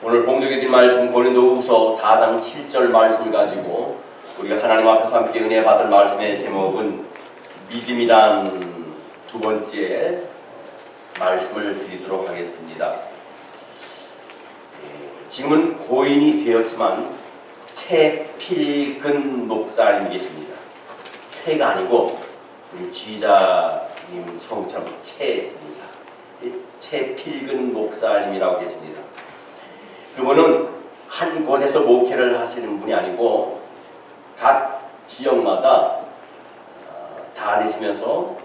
오늘 봉독해 드릴 말씀 고린도후서 4장 7절 말씀을 가지고 우리가 하나님 앞에서 함께 은혜 받을 말씀의 제목은 믿음이란 두 번째 말씀을 드리도록 하겠습니다. 지금은 고인이 되었지만 최필근 목사님 계십니다. 최가 아니고 우리 지휘자님 성처럼 최했습니다. 최필근 목사님이라고 계십니다. 그분은 한 곳에서 목회를 하시는 분이 아니고 각 지역마다 다니시면서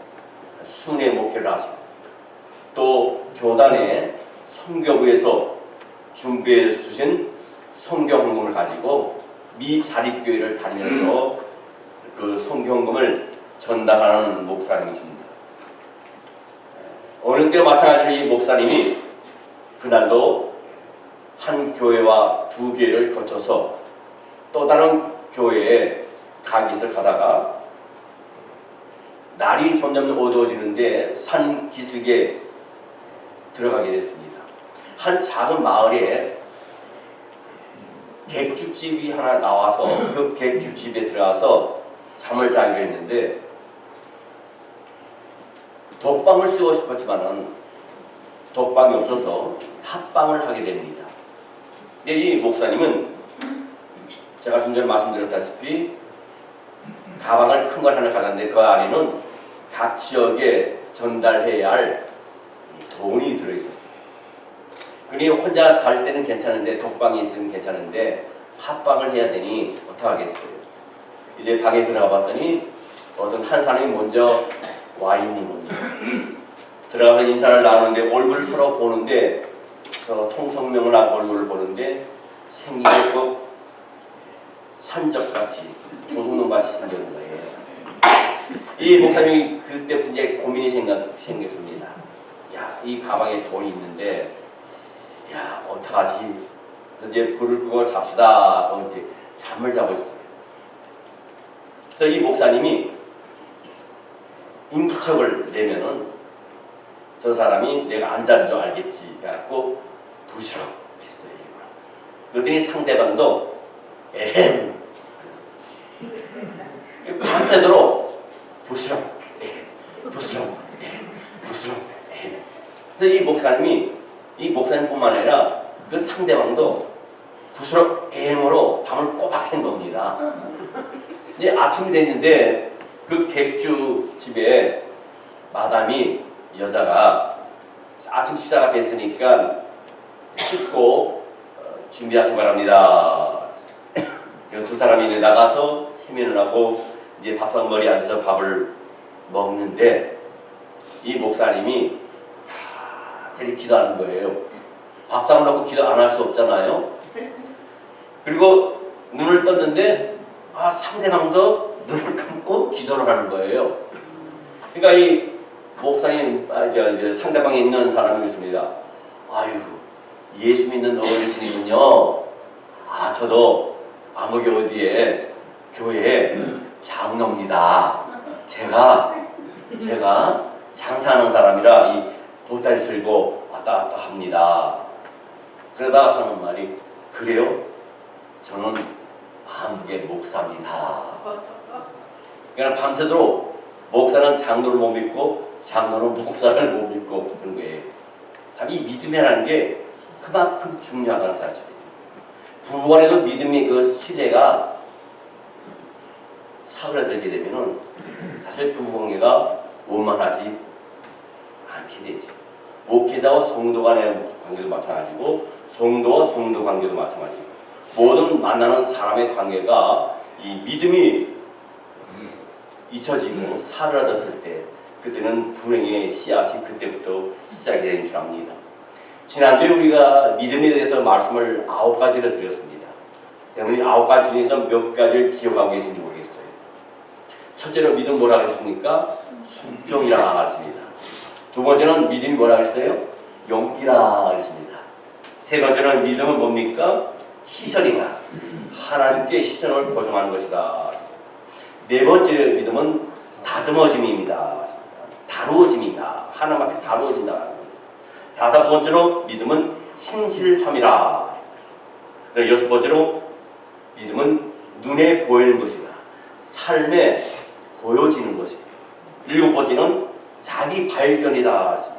순회 목회를 하시고 또 교단의 선교부에서 준비해 주신 선교헌금을 가지고 미 자립교회를 다니면서 그 선교헌금을 전달하는 목사님이십니다. 어느 때와 마찬가지로 이 목사님이 그날도 한 교회와 두 교회를 거쳐서 또 다른 교회에 가기 위해서 가다가 날이 점점 어두워지는데 산 기슭에 들어가게 됐습니다. 한 작은 마을에 객주집이 하나 나와서 그 객주집에 들어가서 잠을 자기로 했는데 독방을 쓰고 싶었지만은 독방이 없어서 합방을 하게 됩니다. 근데 이 목사님은 제가 좀 전에 말씀드렸다시피 가방을 큰 걸 하나 가졌는데 그 안에는 각 지역에 전달해야 할 돈이 들어있었어요. 그러니 혼자 잘 때는 괜찮은데 독방이 있으면 괜찮은데 합방을 해야 되니 어떡하겠어요. 이제 방에 들어가 봤더니 어떤 한 사람이 먼저 와 있는 겁니다. 들어가서 인사를 나누는데 얼굴을 서로 보는데 통성명을 하고 얼굴을 보는데 생기게 꼭 산적같이 도둑놈같이 생기는 거예요. 이 목사님이 그때부터 이제 고민이 생겼습니다. 야, 이 가방에 돈이 있는데 야, 어떡하지? 이제 불을 끄고 잡시다 하고 이제 잠을 자고 있어요. 그래서 이 목사님이 인기척을 내면은 저 사람이 내가 안 자는 줄 알겠지 해갖고 부스럭 했어요. 그랬더니 상대방도 에헴 밤새도록 부스럭 에헴 부스럭 에헴 부스럭 에헴. 그래서 이 목사님뿐만 아니라 그 상대방도 부스럭 에헴으로 밤을 꼬박 샌 겁니다. 이제 아침이 됐는데 그 객주 집에 마담이 여자가 아침 식사가 됐으니까 씻고 준비하시기 바랍니다. 두 사람이 나가서 세면을 하고 이제 밥상머리에 앉아서 밥을 먹는데 이 목사님이 저리 기도하는 거예요. 밥상을 놓고 기도 안 할 수 없잖아요. 그리고 눈을 떴는데 상대방도 눈을 감고 기도를 하는 거예요. 그러니까 이 목사님 상대방에 있는 사람이 있습니다. 아유, 예수 믿는 어르신이군요. 저도 암흑이 어디에 교회에 장로입니다. 제가 장사하는 사람이라 이 보따리 들고 왔다 갔다 합니다. 그러다 하는 말이 그래요? 저는 암흑의 목사입니다. 그러니까 밤새도록 목사는 장로를 못 믿고 장로는 목사를 못 믿고 그런 거예요. 참 이 믿음이라는 게 그만큼 중요하다는 사실이에요. 부부간에도 믿음의 그 신뢰가 사그라들게 되면은 사실 부부관계가 원만하지 않게 되죠. 목회자와 성도 간의 관계도 마찬가지고 성도와 성도 관계도 마찬가지고 모든 만나는 사람의 관계가 이 믿음이 잊혀지고 사그라졌을 때 그때는 불행의 씨앗이 그때부터 시작이 되는 줄 압니다. 지난주에 우리가 믿음에 대해서 말씀을 9가지를 드렸습니다. 여러분이 9가지 중에서 몇 가지를 기억하고 계신지 모르겠어요. 첫째로 믿음 뭐라고 했습니까? 순종이라고 했습니다. 두 번째는 믿음이 뭐라고 했어요? 용기라고 했습니다. 세 번째는 믿음은 뭡니까? 시선이다. 하나님께 시선을 고정하는 것이다. 네 번째 믿음은 다듬어짐입니다. 다루어짐이다. 하나님 앞에 다루어진다. 다섯 번째로 믿음은 신실함이라. 여섯 번째로 믿음은 눈에 보이는 것이다. 삶에 보여지는 것이다. 일곱 번째는 자기 발견이다 했습니다.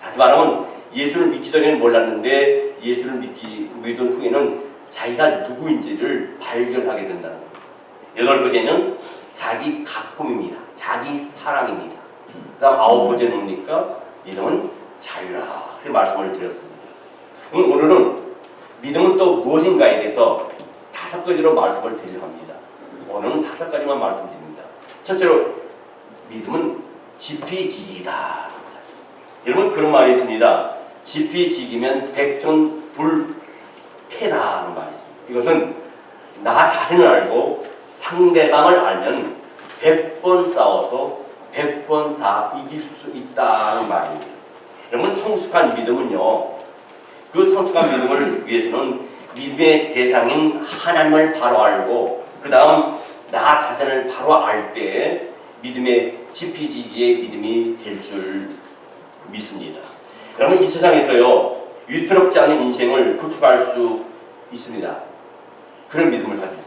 다시 말하면 예수를 믿기 전에는 몰랐는데 예수를 믿은 후에는 자기가 누구인지를 발견하게 된다는 겁니다. 여덟 번째는 자기 가꿈입니다. 자기 사랑입니다. 그 다음 아홉 번째는 뭡니까? 믿음은 자유라. 그 말씀을 드렸습니다. 오늘은 믿음은 또 무엇인가에 대해서 다섯 가지로 말씀을 드리려 합니다. 오늘은 다섯 가지만 말씀드립니다. 첫째로 믿음은 지피지기다. 여러분 그런 말이 있습니다. 지피지기면 백전불패라는 말이 있습니다. 이것은 나 자신을 알고 상대방을 알면 100번 싸워서 100번 다 이길 수 있다는 말입니다. 여러분 성숙한 믿음은요. 그 성숙한 믿음을 위해서는 믿음의 대상인 하나님을 바로 알고 그 다음 나 자신을 바로 알 때 믿음의 지피지기의 믿음이 될 줄 믿습니다. 여러분 이 세상에서요 위태롭지 않은 인생을 구축할 수 있습니다. 그런 믿음을 가질 때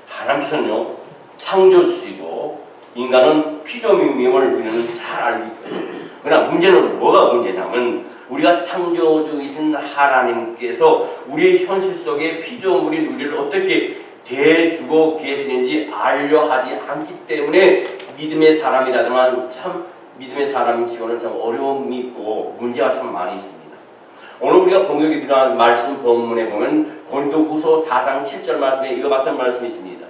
하나님께서는요 창조주시고 인간은 피조물임을 우리는 잘 알고 있어요. 그러나 문제는 뭐가 문제냐면 우리가 창조주이신 하나님께서 우리의 현실 속에 피조물인 우리를 어떻게 대해주고 계시는지 알려 하지 않기 때문에 믿음의 사람이라지만 참 믿음의 사람인 지원은 참 어려움이 있고 문제가 참 많이 있습니다. 오늘 우리가 공격이 들어간 말씀 본문에 보면 고린도후서 4장 7절 말씀에 이와 같은 말씀이 있습니다.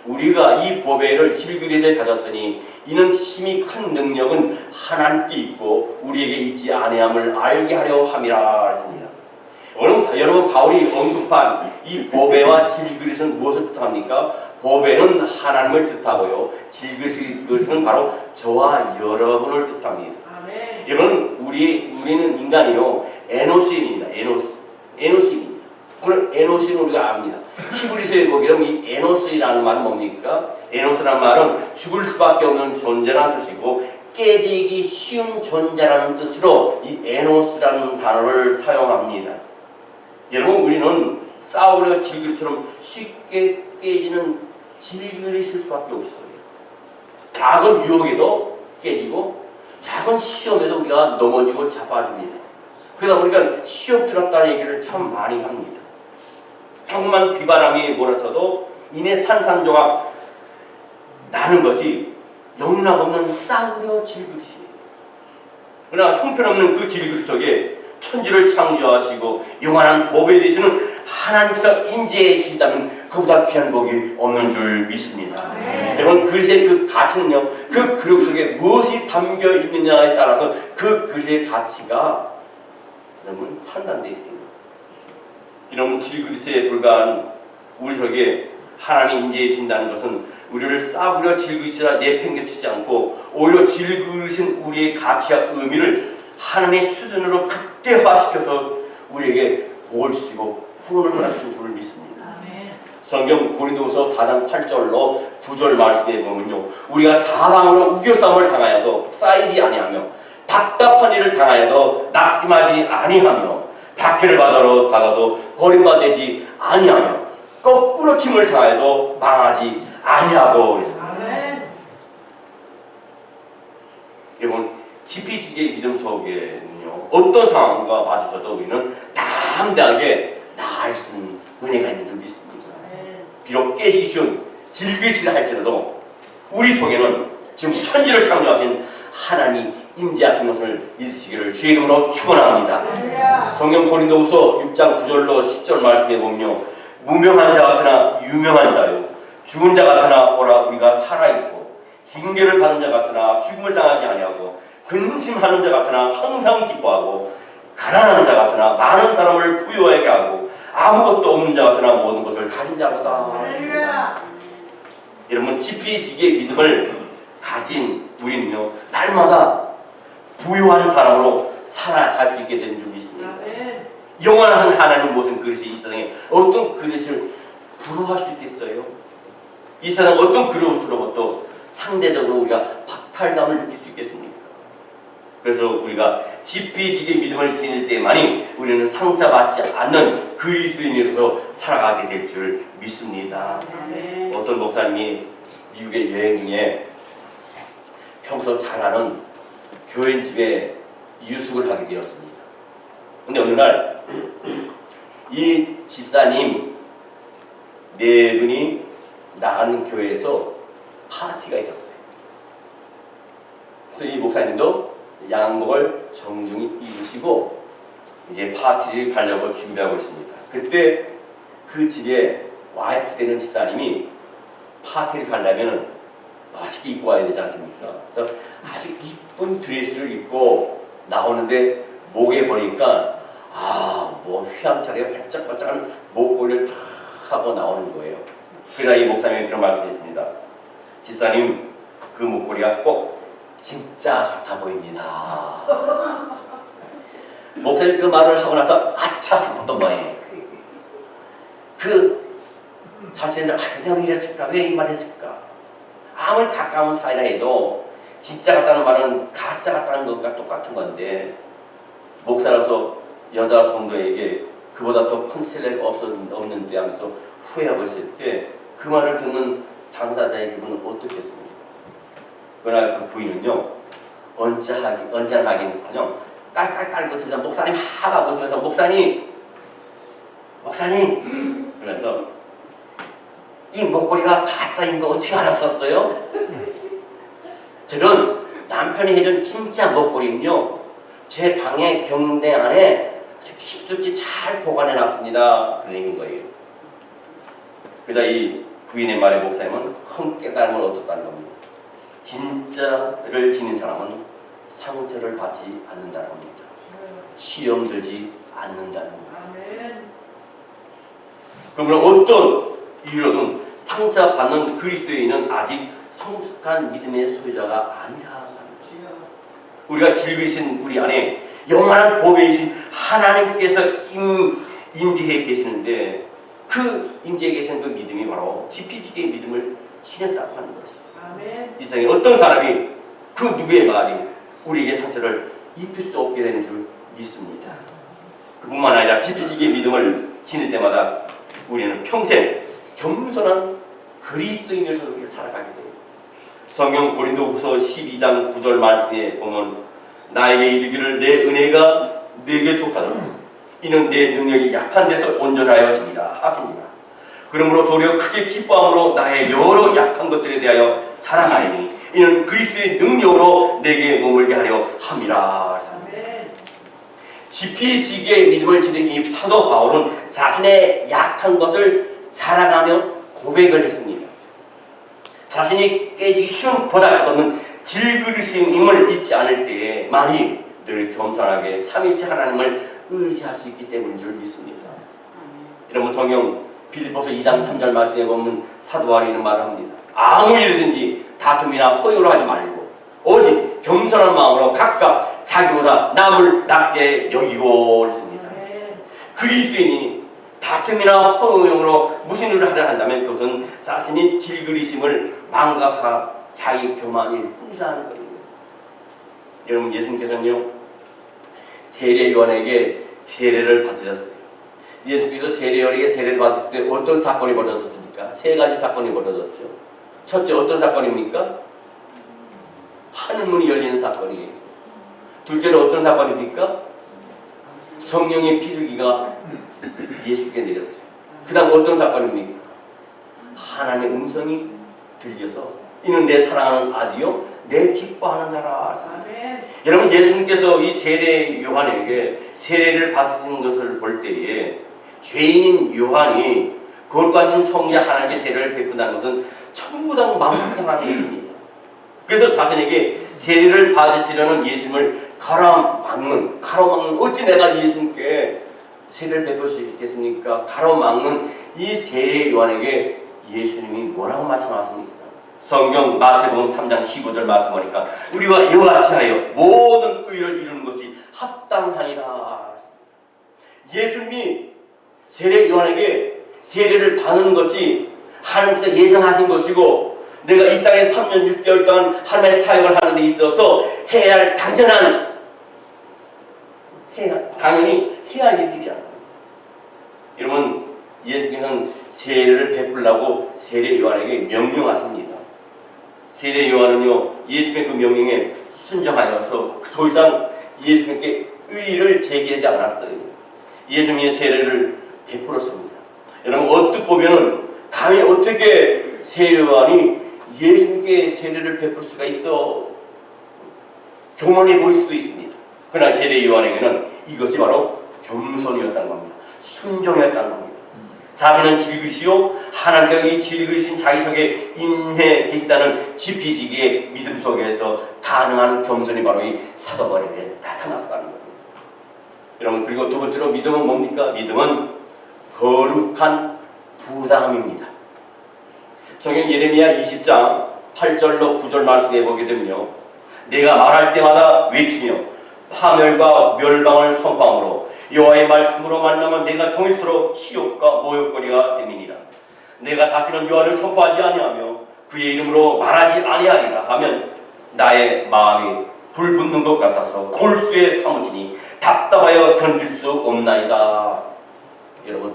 우리가 이 보배를 질그릇에 가졌으니 이는 심히 큰 능력은 하나님께 있고 우리에게 있지 아니함을 알게 하려 함이라 했습니다. 여러분 바울이 언급한 이 보배와 질그릇은 무엇을 뜻합니까? 보배는 하나님을 뜻하고요. 질그릇은 바로 저와 여러분을 뜻합니다. 아멘. 여러분 우리는 인간이요 에노스입니다. 에노스입니다. 오늘 에노스는 우리가 압니다. 히브리서에 보면 이 에노스라는 말은 뭡니까? 에노스라는 말은 죽을 수밖에 없는 존재라는 뜻이고 깨지기 쉬운 존재라는 뜻으로 이 에노스라는 단어를 사용합니다. 여러분 우리는 싸우려 질그릇처럼 쉽게 깨지는 질그릇일 수밖에 없어요. 작은 유혹에도 깨지고 작은 시험에도 우리가 넘어지고 자빠집니다. 그러다 보니까 시험 들었다는 얘기를 참 많이 합니다. 조금만 비바람이 몰아쳐도 이내 산산조각 나는 것이 영락없는 싸우려 질그릇이에요. 그러나 형편없는 그 질그릇 속에 천지를 창조하시고 영원한 보배 되시는 하나님께서 임재해 주신다면 그보다 귀한 복이 없는 줄 믿습니다. 여러분 그릇의 그 가치는요 그 그릇 속에 무엇이 담겨 있느냐에 따라서 그 그릇의 가치가 여러분 판단되어 있습니다. 이런 질그릇에 불과한 우리 속에 하나님이 임재해 주신다는 것은 우리를 싸구려 질그릇이라 내팽개치지 않고 오히려 질그릇인 우리의 가치와 의미를 하나님의 수준으로 극대화시켜서 우리에게 복을 주시고 후원을 허락하신 줄을 믿습니다. 아멘. 성경 고린도후서 4장 8절로 9절 말씀에 보면요 우리가 사방으로 우겨싸움을 당하여도 쌓이지 아니하며 답답한 일을 당하여도 낙심하지 아니하며 박해를 받아도 버림받지 아니하며 거꾸로 팀을 당하여도 망하지 아니하고 그랬습니다. 여러분 지피지기의 믿음 속에는요 어떤 상황과 마주쳐도 우리는 담대하게 나아갈 수 있는 은혜가 있는 줄 믿습니다. 비록 깨지기 쉬운 질그릇이라 할지라도 우리 속에는 지금 천지를 창조하신 하나님이 임재하신 것을 믿으시기를 주의 이름으로 축원합니다. 성경 고린도후서 6장 9절로 10절 말씀에 보면요 무명한 자 같으나 유명한 자요 죽은 자 같으나 오라 우리가 살아있고 징계를 받은 자 같으나 죽음을 당하지 아니하고 근심하는 자 같으나 항상 기뻐하고 가난한 자 같으나 많은 사람을 부유하게 하고 아무것도 없는 자 같으나 모든 것을 가진 자보다. 여러분 지피지기의 믿음을 가진 우리는요 날마다 부유한 사람으로 살아갈 수 있게 되는 줄 믿습니다. 영원한 하나님 무슨 그릇이 이 세상에 어떤 그릇을 부러워할 수 있겠어요? 이 세상 어떤 그릇으로부터 상대적으로 우리가 박탈감을 느낄 수 있겠습니까? 그래서 우리가 지피지게 믿음을 지닐 때만이 우리는 상처받지 않는 그리스도인으로서 살아가게 될 줄 믿습니다. 어떤 목사님이 미국의 여행 중에 평소 잘하는 교인 집에 유숙을 하게 되었습니다. 근데 어느 날 이 집사님 네 분이 나가는 교회에서 파티가 있었어요. 그래서 이 목사님도 양복을 정중히 입으시고 이제 파티를 가려고 준비하고 있습니다. 그때 그 집에 와이프 되는 집사님이 파티를 가려면 멋있게 입고 와야 되지 않습니까? 그래서 아주 이쁜 드레스를 입고 나오는데 목에 보니까 뭐 휘황찬란하게 반짝반짝한 목걸이를 탁 하고 나오는 거예요. 그러나 이 목사님이 그런 말씀했습니다. 집사님, 그 목걸이가 꼭 진짜 같아 보입니다. 목사님 그 말을 하고 나서 아차 싶었던 거예요. 그 자신을 내가 왜 이랬을까? 왜 이 말을 했을까? 아무리 가까운 사이라 해도 진짜 같다는 말은 가짜 같다는 것과 똑같은 건데 목사로서 여자 성도에게 그보다 더 큰 신뢰가 없는데 하면서 후회하고 있을 때 그 말을 듣는 당사자의 기분은 어떻겠습니까? 그러나 그 부인은요 언짢아하기는커녕 깔깔깔 웃으면서 목사님 하고 웃으면서 목사님 그래서 이 목걸이가 가짜인 거 어떻게 알았었어요? 저는 남편이 해준 진짜 목걸이는요 제 방의 경대 안에 깊숙이 잘 보관해놨습니다. 그런 얘기인 거예요. 그래서 이 부인의 말에 목사님은 큰 깨달음을 얻었다는 겁니다. 진짜를 지닌 사람은 상처를 받지 않는다는 겁니다. 시험 들지 않는다는 겁니다. 그러면 어떤 이유로든 상처받는 그리스도인은 아직 성숙한 믿음의 소유자가 아니라 우리가 즐기신 우리 안에 영원한 보배이신 하나님께서 임재해 계시는데 그 임재해 계시는 그 믿음이 바로 지피지게 믿음을 지녔다고 하는 것입니다. 이 세상에 어떤 사람이 그 누구의 말이 우리에게 상처를 입힐 수 없게 되는 줄 믿습니다. 그뿐만 아니라 지피지게 믿음을 지닐 때마다 우리는 평생 겸손한 그리스도인으로서 우리가 살아가게 돼요. 성경 고린도후서 12장 9절 말씀에 보면 나에게 이르기를 내 은혜가 네게 족하다. 이는 내 능력이 약한 데서 온전하여지리라 하시니라. 그러므로 도리어 크게 기뻐함으로 나의 여러 약한 것들에 대하여 자랑하리니 이는 그리스도의 능력으로 내게 머물게 하려 함이라. 지피지게 믿음을 지닌 이 사도 바울은 자신의 약한 것을 자랑하며 고백을 했습니다. 자신이 깨지기 쉬운 보다 없는 질그리심임을 잊지 않을 때에 많이 늘 겸손하게 삼위일체 하나님을 의지할 수 있기 때문인 줄 믿습니다. 여러분 성경 빌립보서 2장 3절 말씀에 보면 사도 바울이 이런 말을 합니다. 아무 일이든지 다툼이나 허용을 하지 말고 오직 겸손한 마음으로 각각 자기보다 남을 낮게 여기고 있습니다. 그리스도인이 다툼이나 허용으로 무슨 일을 하려 한다면 그것은 자신이 질그리심을 망각하 자기 교만을 풍자하는 거예요. 여러분 예수님께서는요 세례요한에게 세례를 받으셨어요. 예수께서 세례요한에게 세례를 받으실 때 어떤 사건이 벌어졌습니까? 세 가지 사건이 벌어졌죠. 첫째 어떤 사건입니까? 하늘문이 열리는 사건이에요. 둘째는 어떤 사건입니까? 성령의 비둘기가 예수께 내렸어요. 그 다음 어떤 사건입니까? 하나님의 음성이 들려서 이는 내 사랑하는 아들이요 내 기뻐하는 자라. 여러분 예수님께서 이 세례 요한에게 세례를 받으신 것을 볼 때에 죄인인 요한이 거룩하신 성자 하나님의 세례를 베푼다는 것은 천부당 망상한 일입니다. 그래서 자신에게 세례를 받으시려는 예수님을 가로막는 어찌 내가 예수님께 세례를 베풀 수 있겠습니까? 가로막는 이 세례 요한에게 예수님이 뭐라고 말씀하십니까? 성경 마태복음 3장 15절 말씀하니까 우리가 이와 같이 하여 모든 의를 이루는 것이 합당하니라. 예수님이 세례 요한에게 세례를 받는 것이 하나님께서 예정하신 것이고 내가 이 땅에 3년 6개월 동안 하나님의 사역을 하는 데 있어서 해야 할 당연한 당연히 해야 할 일들이야. 여러분, 예수께서는 세례를 베풀라고 세례 요한에게 명령하십니다. 세례 요한은요, 예수님의 그 명령에 순종하여서 더 이상 예수님께 의의를 제기하지 않았어요. 예수님의 세례를 베풀었습니다. 여러분, 어떻게 보면은 감히 어떻게 세례 요한이 예수님께 세례를 베풀 수가 있어? 교만해 보일 수도 있습니다. 그러나 세례 요한에게는 이것이 바로 겸손이었다는 겁니다. 순종이었다는 겁니다. 자신은 질그시요 하나님께서 이 질그신 자기 속에 임해 계시다는 지피지기의 믿음 속에서 가능한 겸손이 바로 이 사도 바울에게 나타났다는 겁니다. 여러분, 그리고 두 번째로 믿음은 뭡니까? 믿음은 거룩한 부담입니다. 성경 예레미야 20장 8절로 9절 말씀에 보게 되면요, 내가 말할 때마다 외치며 파멸과 멸망을 선포함으로 여호와의 말씀으로 만나면 내가 종일토록 시욕과 모욕거리가 됨이니라. 내가 다시는 여호와를 선포하지 아니하며 그의 이름으로 말하지 아니하리라 하면 나의 마음이 불 붙는 것 같아서 골수에 사무치니 답답하여 견딜 수 없나이다. 여러분,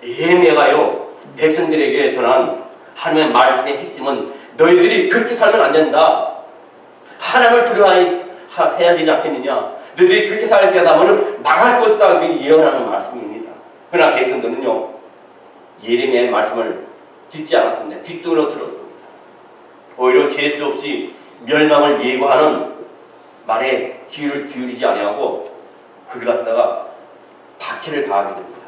예레미야가요 백성들에게 전한 하나님의 말씀의 핵심은 너희들이 그렇게 살면 안 된다. 하나님을 두려워해야 되지 않겠느냐. 너희들이 그렇게 살게 하다면 망할 것이다. 예언하는 말씀입니다. 그러나 백성들은요, 예레미야의 말씀을 듣지 않았습니다. 뒷등으로 들었습니다. 오히려 재수 없이 멸망을 예고하는 말에 귀를 기울이지 아니하고 그를 갖다가 박해를 가하게 됩니다.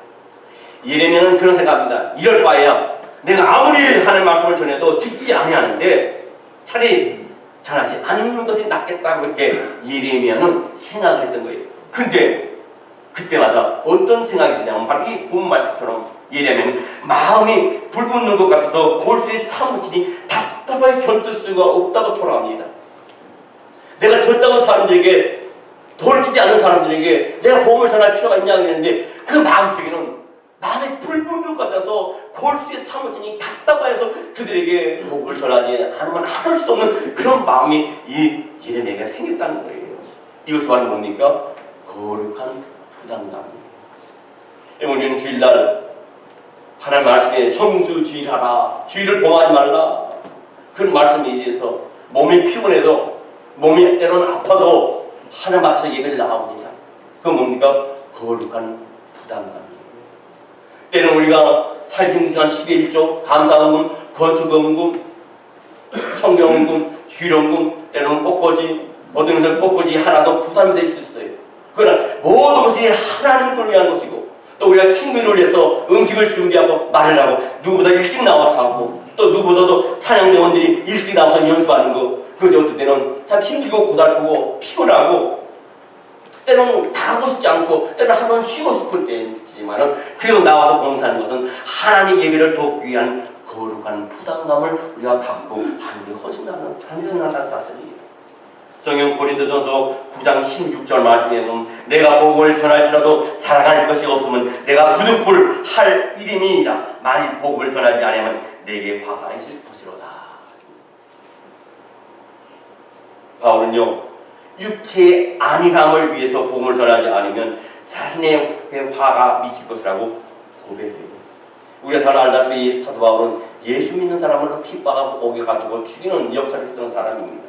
예레미야는 그런 생각합니다. 이럴 바에야 내가 아무리 하는 말씀을 전해도 듣지 아니하는데 차라리 전하지 않는 것이 낫겠다고 그렇게 예레미야는 생각을 했던 거예요. 근데 그때마다 어떤 생각이 드냐면 바로 이 본 말씀처럼 예레미야는 마음이 불붙는 것 같아서 골수에 사무치니 답답하게 견딜 수가 없다고 돌아갑니다. 내가 절다고 사람들에게, 돌이키지 않는 사람들에게 내가 복음을 전할 필요가 있냐고 했는데 그 마음속에는 마음에 불붙는 것 같아서 골수에 사무치니 답답해서 그들에게 복음을 전하지 않으면 할 수 없는 그런 마음이 이 예레미야가 생겼다는 거예요. 이것이 바로 뭡니까? 거룩한 부담감입니다. 우리는 주일날 하나님 말씀에 성수주일하라, 주일을 범하지 말라, 그런 말씀에 의해서 몸이 피곤해도, 몸이 때로는 아파도 하나님 앞에서 예배를 나옵니다. 그건 뭡니까? 거룩한 부담감입니다. 때는 우리가 살기 동안 11조, 감사헌금, 건축헌금, 성경헌금, 주일헌금, 때로는 꽃꽂이, 어떤 것은 꽃꽂이 하나도 부담이 될 수 있어요. 그러나 모든 것이 하나님을 걸 위한 것이고, 또 우리가 친구를 위해서 음식을 준비하고 말을 하고 누구보다 일찍 나와서 하고 또 누구보다도 찬양대원들이 일찍 나와서 연습하는 거, 그것이 어떤 때는 참 힘들고 고달프고 피곤하고 때로는 다 하고 싶지 않고 때로는 한번 쉬고 싶을 때지만은 그래도 나와서 봉사하는 것은 하나님 예배를 돕기 위한 거룩한 부담감을 우리가 갖고 하는 게 훨씬 단순하다는 사실이에요. 성경 고린도전서 9장 16절 말씀에 보면 내가 복음을 전할지라도 자랑할 것이 없으면 내가 부득불 할 일임이니라. 만일 복음을 전하지 않으면 내게 화가 있을 것이로다. 바울은요, 육체의 안일함을 위해서 복음을 전하지 않으면 자신의 화가 미칠 것이라고 고백해요. 우리가 다 알다시피 사도 바울은 예수 믿는 사람을 핍박하고 옥에 가두고 죽이는 역할을 했던 사람입니다.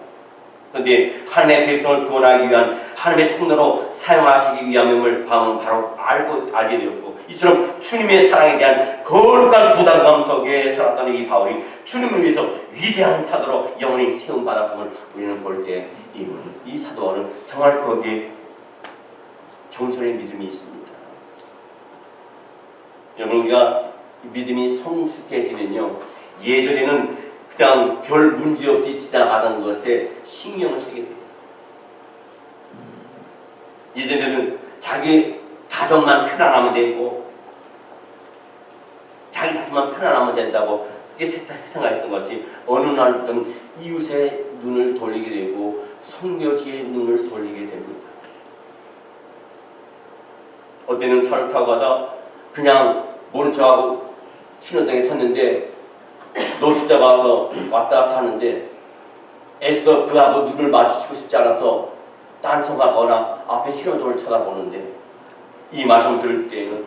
그런데 하나님의 백성을 구원하기 위한 하나님의 통로로 사용하시기 위함을 바로 알게 되었고, 이처럼 주님의 사랑에 대한 거룩한 부담감 속에 살았던 이 바울이 주님을 위해서 위대한 사도로 영원히 세움받았음을 우리는 볼 때 이 사도 바울은 정말 거기에 겸손의 믿음이 있습니다. 여러분, 우리가 믿음이 성숙해지면요, 예전에는 그냥 별 문제 없이 지나가던 것에 신경을 쓰게 돼요. 예전에는 자기 가정만 편안하면 되고 자기 자신만 편안하면 된다고 그렇게 생각했던 것이 어느 날부터 이웃의 눈을 돌리게 되고 선교지의 눈을 돌리게 됩니다. 어때는 차를 타고 가다 그냥 모른 척하고 신호등에 섰는데 노숙자가 와서 왔다 갔다 하는데 애써 그하고 눈을 마주치고 싶지 않아서 딴 척하거나 앞에 신호등을 쳐다보는데 이 말씀을 들을 때는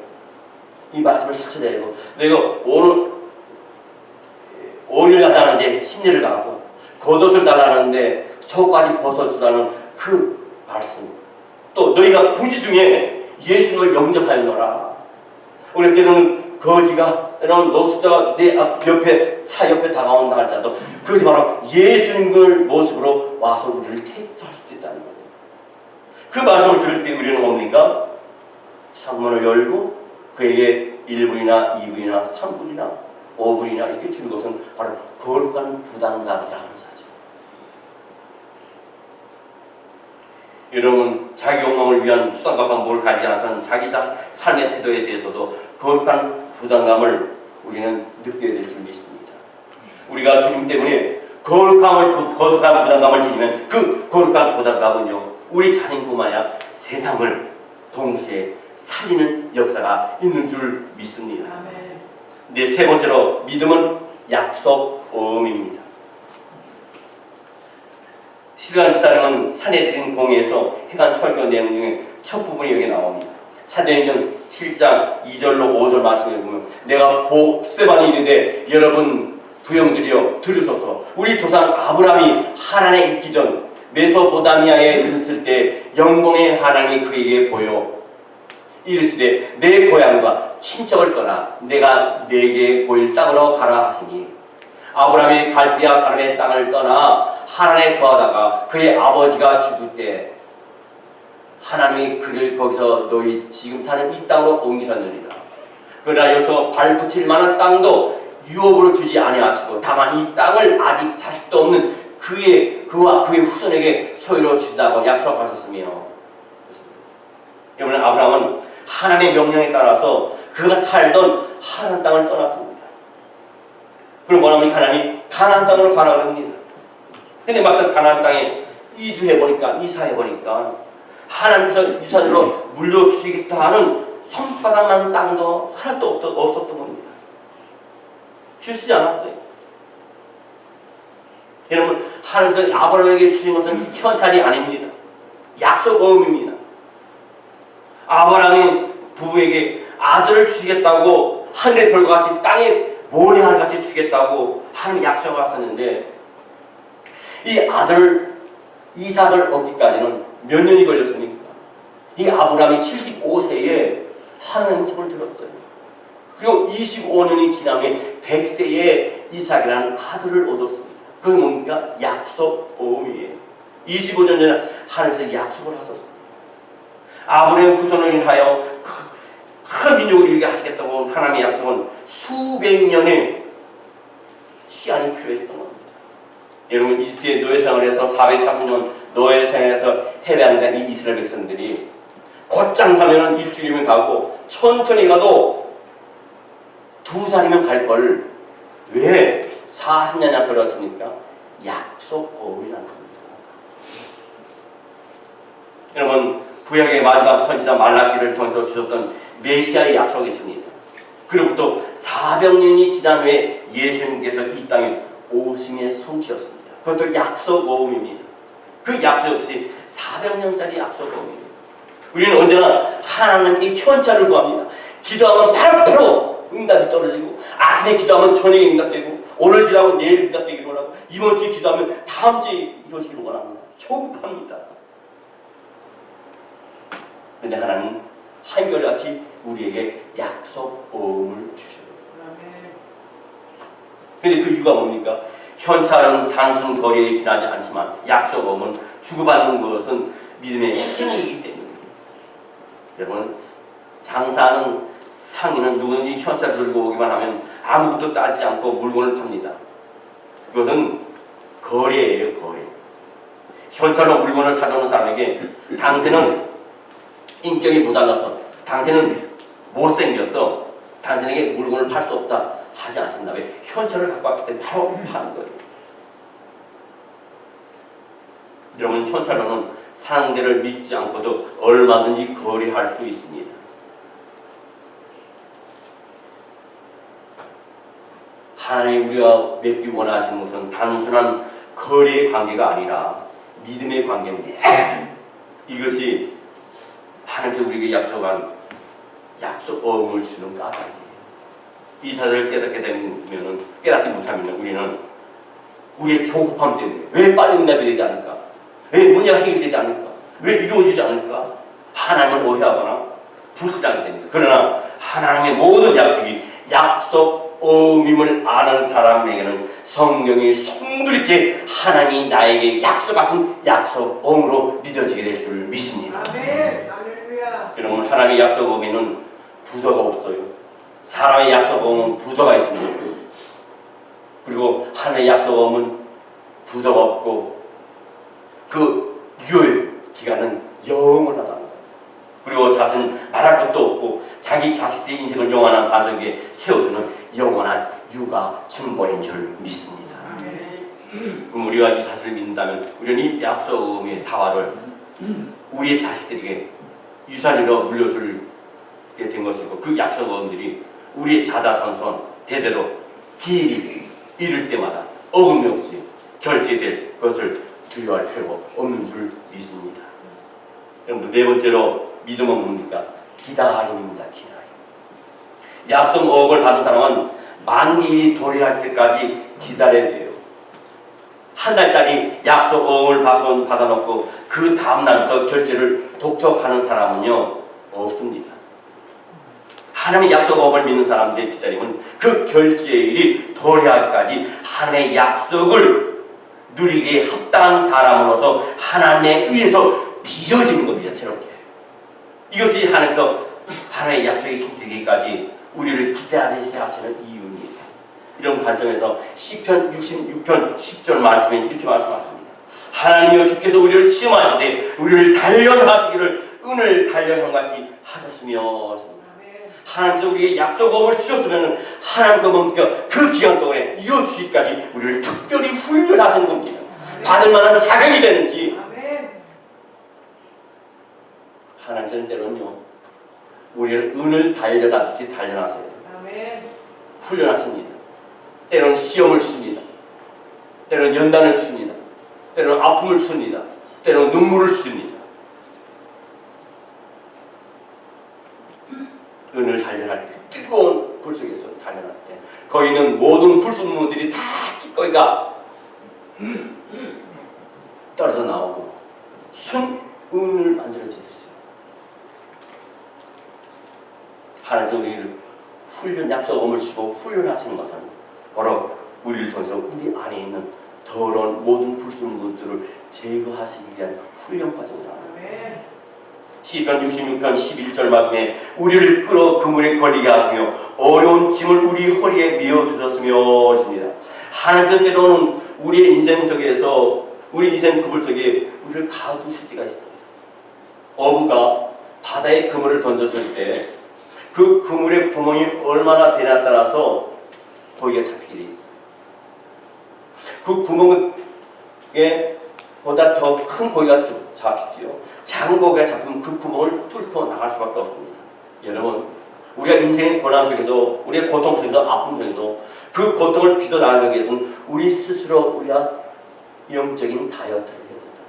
이 말씀을 실천해야 되고, 내가 오늘 가자는데 심리를 가고 겉옷을 달라는데 속까지 벗어주라는 그 말씀, 또 너희가 부지 중에 예수를 영접하였노라. 우리 때는 거지가 이런 노숙자가 내 옆에 차 옆에 다가온다 할지라도 그것이 바로 예수님의 모습으로 와서 우리를 테스트할 수도 있다는 거예요. 그 말씀을 들을 때 우리는 뭡니까? 창문을 열고 그에게 1분이나 2분이나 3분이나 5분이나 이렇게 준 것은 바로 거룩한 부담감이라는 사실. 여러분, 자기 욕망을 위한 수단과 방법을 가지지 않았던 자기 삶의 태도에 대해서도 거룩한 부담감을 우리는 느껴야 될 줄 믿습니다. 우리가 주님 때문에 거룩한 부담감을 지니면 그 거룩한 부담감은요, 우리 자신뿐만 아니라 세상을 동시에 살리는 역사가 있는 줄 믿습니다. 네, 세 번째로 믿음은 약속음입니다. 시드란 집사님은 산에 드린 공의에서 해간 설교 내용 중에 첫 부분이 여기 나옵니다. 사도행전 7장 2절로 5절 말씀에 보면 내가 복세반이 이르되 여러분 부형들이여 들으소서. 우리 조상 아브라함이 하란에 있기 전 메소포타미아에 있을 때 영광의 하나님이 그에게 보여 이르시되 내 고향과 친척을 떠나 내가 네게 보일 땅으로 가라 하시니 아브라함이 갈대아 사람의 땅을 떠나 하란에 거하다가 그의 아버지가 죽을 때 하나님이 그를 거기서 너희 지금 사는 이 땅으로 옮기셨느니라. 그러나 여기서 발붙일 만한 땅도 유업으로 주지 아니하시고 다만 이 땅을 아직 자식도 없는 그와 그의 후손에게 소유로 주신다고 약속하셨으며, 여러분, 아브라함은 하나님의 명령에 따라서 그가 살던 하나님 땅을 떠났습니다. 그럼 뭐냐면 하나님이 가나안 땅으로 가라고 합니다. 근데 막상 가나안 땅에 이사해보니까 하나님께서 유산으로 물려주시겠다 하는 손바닥만 땅도 하나도 없었던 겁니다. 주시지 않았어요. 여러분, 하나님께서 아브라함에게 주신 것은 현찰이 아닙니다. 약속음입니다. 아브라함이 부부에게 아들을 주시겠다고 하늘의 별과 같이 땅에 모래알같이 주겠다고 하나님 약속을 하셨는데 이 아들 이삭을 얻기까지는 몇 년이 걸렸습니까? 이 아브라함이 75세에 하나님 약속을 들었어요. 그리고 25년이 지난 후에 100세에 이삭이라는 아들을 얻었습니다. 그게 뭡니까? 약속음이에요. 25년 전에 하나님께서 약속을 하셨습니다. 아브라함의 후손을 인하여 큰 민족을 이루게 하시겠다고 하나님의 약속은 수백 년의 시간이 필요했던 겁니다. 여러분, 이집트의 노예 생활을 해서 430년 노예 생활에서 해배하는 이 이스라엘 백성들이 곧장 가면은 일주일이면 가고 천천히 가도 2달이면 갈 걸 왜 40년이나 걸었습니까? 약속음이라는 겁니다. 여러분, 구약의 마지막 선지자 말라기를 통해서 주셨던 메시아의 약속이 있습니다. 그로부터 400년이 지난 후에 예수님께서 이 땅에 오심의 성취였습니다. 그것도 약속음입니다. 그 약속 역시 400년짜리 약속음입니다. 우리는 언제나 하나님께 현찰을 구합니다. 기도하면 바로 응답이 떨어지고, 아침에 기도하면 저녁에 응답되고, 오늘 기도하면 내일 응답되기를 원하고, 이번 주에 기도하면 다음 주에 이루어지기를 원합니다. 조급합니다. 그런데 하나님은 한결같이 우리에게 약속음을 주셔요. 그런데 그 이유가 뭡니까? 현찰은 단순 거리에 지나지 않지만 약속음은 주고받는 것은 믿음의 행위이기 때문입니다. 여러분, 장사하는 상인은 누구든지 현찰을 들고 오기만 하면 아무것도 따지지 않고 물건을 팝니다. 그것은 거래예요, 거래. 현찰로 물건을 사려는 사람에게 당신은 인격이 모자라서, 당신은 못생겨서 당신에게 물건을 팔 수 없다 하지 않습니다. 왜? 현찰을 갖고 왔기 때문에 바로 파는 거예요. 여러분, 현찰로는 상대를 믿지 않고도 얼마든지 거래할 수 있습니다. 하나님 우리가 맺기 원하시는 것은 단순한 거래의 관계가 아니라 믿음의 관계입니다. 이것이 하나님께서 우리에게 약속한 약속 어음을 주는 까닭이에요. 이 사실을 깨닫지 못하면 우리는 우리의 조급함 때문에 왜 빨리 응답이 되지 않을까? 왜 문제가 해결되지 않을까? 왜 이루어지지 않을까? 하나님을 오해하거나 불신하게 됩니다. 그러나 하나님의 모든 약속이 약속 어음임을 아는 사람에게는 성경이 송두리째 하나님이 나에게 약속하신 약속 어음으로 믿어지게 될 줄 믿습니다. 아멘. 할렐루야. 여러분, 하나님의 약속 어음에는 부도가 없어요. 사람의 약속 어음은 부도가 있습니다. 그리고 하나님의 약속 어음은 부도가 없고 그 유효 기간은 영원하다. 그리고 자신은 말할 것도 없고 자기 자식들의 인생을 영원한 반석 위에 세워주는 영원한 육아 증거인 줄 믿습니다. 그럼 우리가 이 사실을 믿는다면 우리는 이 약속의 다화를 우리의 자식들에게 유산으로 물려주게 된 것이고 그 약속어음들이 우리의 자자손손 대대로 기일이 이를 때마다 어금니 없이 결제될 것을 두려워할 필요가 없는 줄 믿습니다. 여러분, 네 번째로 믿음은 뭡니까? 기다림입니다. 기다림. 약속 어음을 받은 사람은 만기일이 도래할 때까지 기다려야 돼요. 한 달짜리 약속 어음을 받아놓고 그 다음날부터 결제를 독촉하는 사람은요 없습니다. 하나님의 약속 어음을 믿는 사람들의 기다림은 그 결제일이 도래할까지 하나님의 약속을 누리기에 합당한 사람으로서 하나님에 의해서 빚어지는 겁니다. 새롭게. 이것이 하나님의 약속이 성취되기까지 우리를 기다리게 하시는 이유입니다. 이런 관점에서 시편 66편 10절 말씀에 이렇게 말씀하십니다. 하나님이여 주께서 우리를 시험하실 때 우리를 단련하시기를 은을 단련함같이 하셨으며 하나님께서 우리에게 약속음을 주셨으면 하나님 그 기간 동안에 이어주시기까지 우리를 특별히 훈련하시는 겁니다. 받을 만한 자격이 되는지 하나님께서는 때로는요 우리를 은을 단련하듯이 단련하세요. 훈련하십니다. 때로는 시험을 주십니다. 때로는 연단을 주십니다. 때로는 아픔을 주십니다. 때로는 눈물을 주십니다. 은을 단련할 때, 뜨거운 불 속에서 단련할 때 거기 있는 모든 불순물들이 다 기꺼이가 떨어져 나오고 순은을 만들어지듯이 하나님께서 우리를 훈련, 약속음을 주고 훈련하시는 것은 바로 우리를 통해서 우리 안에 있는 더러운 모든 불순물들을 제거하시기 위한 훈련 과정이다. 시편 66편 11절 말씀에 우리를 끌어 그물에 걸리게 하시며 어려운 짐을 우리 허리에 메어 주셨으며 하십니다. 하나님께서 때로는 우리의 인생 속에서 우리 인생 그물 속에 우리를 가두실 때가 있어요. 어부가 바다에 그물을 던졌을 때 그 그물의 구멍이 얼마나 되냐에 따라서 고기가 잡히게 돼 있어요. 그 구멍에 보다 더 큰 고기가 잡히지요. 작은 고기가 잡히면 그 구멍을 뚫고 나갈 수밖에 없습니다. 여러분, 우리가 인생의 고난 속에서, 우리의 고통 속에서, 아픔 속에서 그 고통을 빚어나가기 위해서는 우리 스스로 우리가 영적인 다이어트를 해야 된다.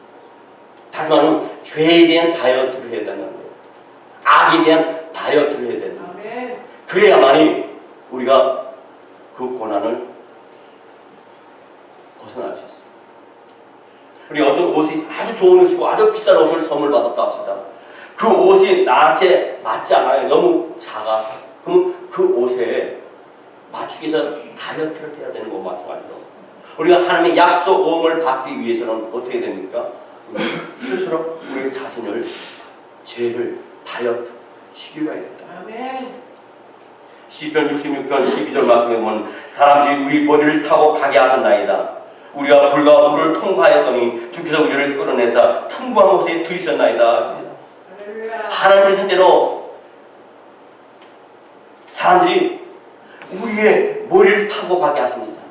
다시 말하면 죄에 대한 다이어트를 해야 된다는 거예요. 악에 대한 다이어트를 해야 된다. 그래야만이 우리가 그 고난을 벗어날 수 있어요. 우리 어떤 옷이 아주 좋은 옷이고 아주 비싼 옷을 선물 받았다 합시다. 그 옷이 나한테 맞지 않아요. 너무 작아서. 그럼 그 옷에 맞추기 위해서 다이어트를 해야 되는 거 마찬가지로 우리가 하나님의 약속음을 받기 위해서는 어떻게 됩니까? 우리 스스로 우리 자신을 죄를 다이어트 시켜야 된다. 아멘. 시편 66편 12절 말씀에 보면 사람들이 우리 머리를 타고 가게 하셨나이다. 우리가 불과 물을 통과하였더니 주께서 우리를 끌어내사 풍부한 곳에 들이셨나이다 하십니다. 하나님의 뜻대로 사람들이 우리의 머리를 타고 가게 하십니다.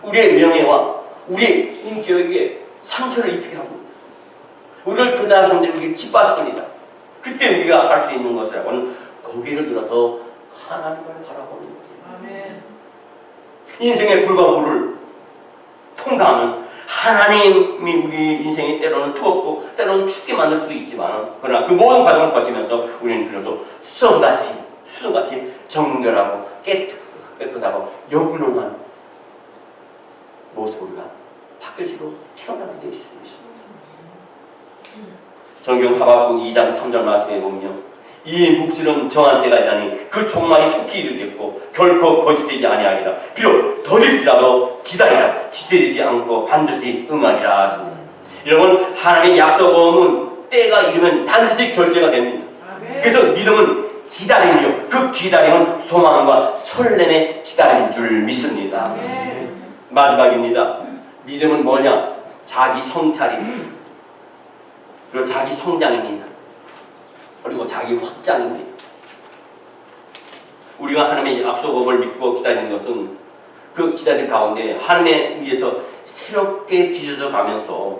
우리의 명예와 우리의 인격에게 상처를 입히게 합니다. 우리를 그 사람들에게 짓밟습니다. 그때 우리가 할 수 있는 것이라고는 고개를 들어서 하나님을 바라보는 거예요. 인생의 불과 물을 통과하는 하나님이 우리 인생이 때로는 뜨겁고 때로는 춥게 만들 수도 있지만, 그러나 그 모든 과정을 거치면서 우리는 그래도 수성같이 정결하고 깨끗하고 영롱한 모습으로 바뀌어지고 태어나게 되어 있습니다. 성경 하박국 2장 3절 말씀에 보면 이 묵시는 정한 때가 있다니 그 종말이 속히 이르겠고 결코 거짓되지 아니하리라. 비록 더딜지라도 기다리라. 지체되지 않고 반드시 응하리라 하십니다. 여러분, 하나님의 약속은 때가 이르면 반드시 결제가 됩니다. 그래서 믿음은 기다림이요, 그 기다림은 소망과 설렘의 기다림인 줄 믿습니다. 마지막입니다. 믿음은 뭐냐? 자기 성찰입니다. 그리고 자기 성장입니다. 그리고 자기 확장입니다. 우리가 하나님의 약속을 믿고 기다리는 것은 그 기다림 가운데 하나님에 의해서 새롭게 빚어져 가면서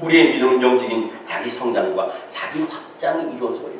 우리의 믿음은 영적인 자기 성장과 자기 확장이 이루어져 버립니다.